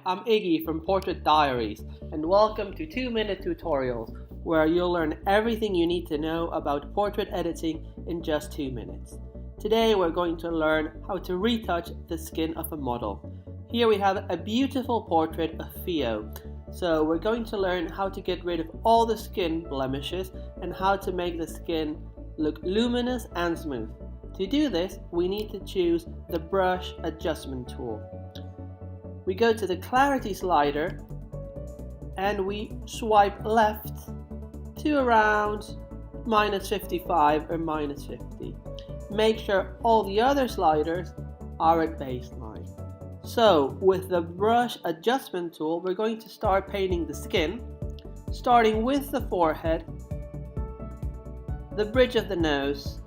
I'm Iggy from Portrait Diaries, and welcome to 2-minute tutorials where you'll learn everything you need to know about portrait editing in just 2 minutes. Today we're going to learn how to retouch the skin of a model. Here we have a beautiful portrait of Theo. So we're going to learn how to get rid of all the skin blemishes and how to make the skin look luminous and smooth. To do this, we need to choose the brush adjustment tool. We go to the clarity slider and we swipe left to around -55 or -50. Make sure all the other sliders are at baseline. So with the brush adjustment tool, we're going to start painting the skin, starting with the forehead, the bridge of the nose,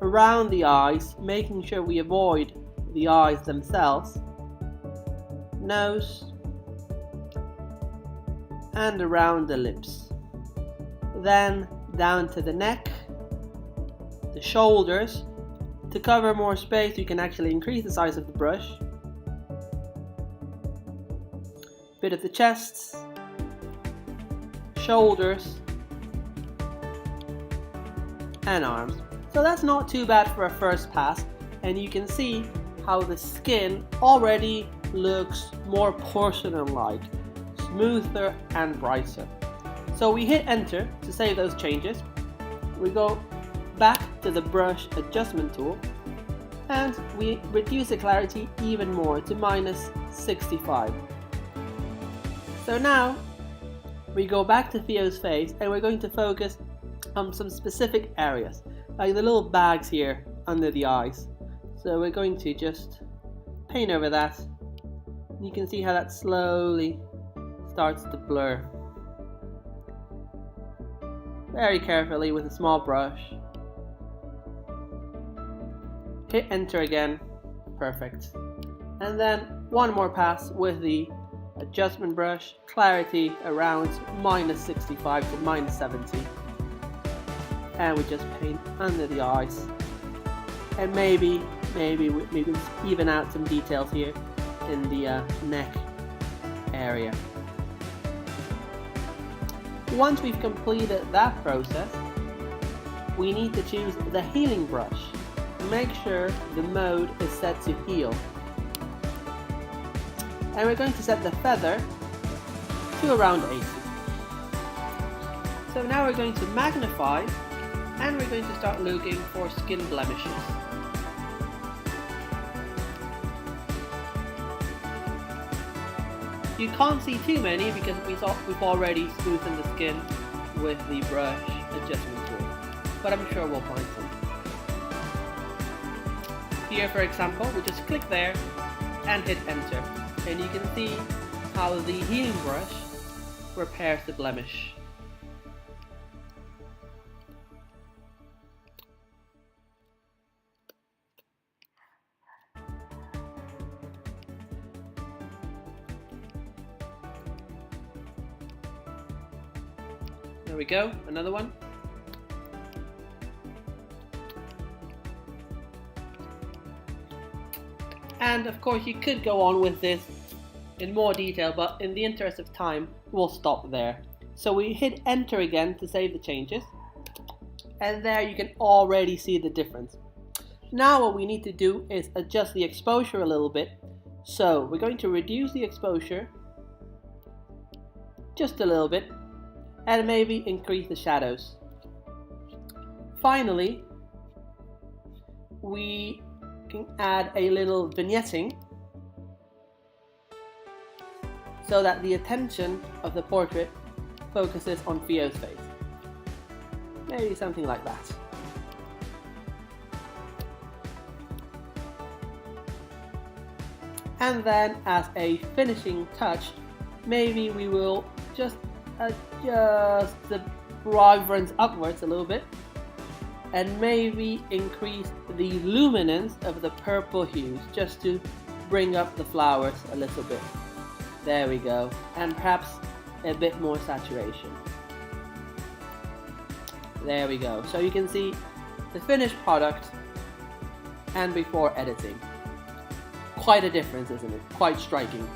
around the eyes, making sure we avoid the eyes themselves, nose, and around the lips. Then down to the neck, the shoulders. To cover more space, you can actually increase the size of the brush. Bit of the chest, shoulders, and arms. So that's not too bad for a first pass, and you can see how the skin already looks more porcelain-like, smoother and brighter. So we hit enter to save those changes. We go back to the brush adjustment tool and we reduce the clarity even more to -65. So now we go back to Theo's face and we're going to focus on some specific areas, like the little bags here under the eyes. So we're going to just paint over that. You can see how that slowly starts to blur. Very carefully with a small brush. Hit enter again. Perfect. And then one more pass with the adjustment brush. Clarity around -65 to -70. And we just paint under the eyes. And maybe we can even out some details here in the neck area. Once we've completed that process, we need to choose the healing brush. Make sure the mode is set to heal. And we're going to set the feather to around 80. So now we're going to magnify and we're going to start looking for skin blemishes. You can't see too many because we've already smoothened the skin with the brush adjustment tool, but I'm sure we'll find some. Here, for example, we just click there and hit enter, and you can see how the healing brush repairs the blemish. There we go, another one. And of course you could go on with this in more detail, but in the interest of time, we'll stop there. So we hit enter again to save the changes. And there you can already see the difference. Now what we need to do is adjust the exposure a little bit. So we're going to reduce the exposure just a little bit, and maybe increase the shadows. Finally, we can add a little vignetting so that the attention of the portrait focuses on Theo's face. Maybe something like that. And then as a finishing touch, maybe we will just adjust the vibrance upwards a little bit and maybe increase the luminance of the purple hues just to bring up the flowers a little bit. There we go, and perhaps a bit more saturation. There we go. So you can see the finished product and before editing. Quite a difference, isn't it? Quite striking.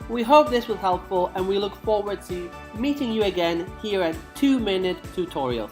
We hope this was helpful and we look forward to meeting you again here at 2 Minute Tutorials.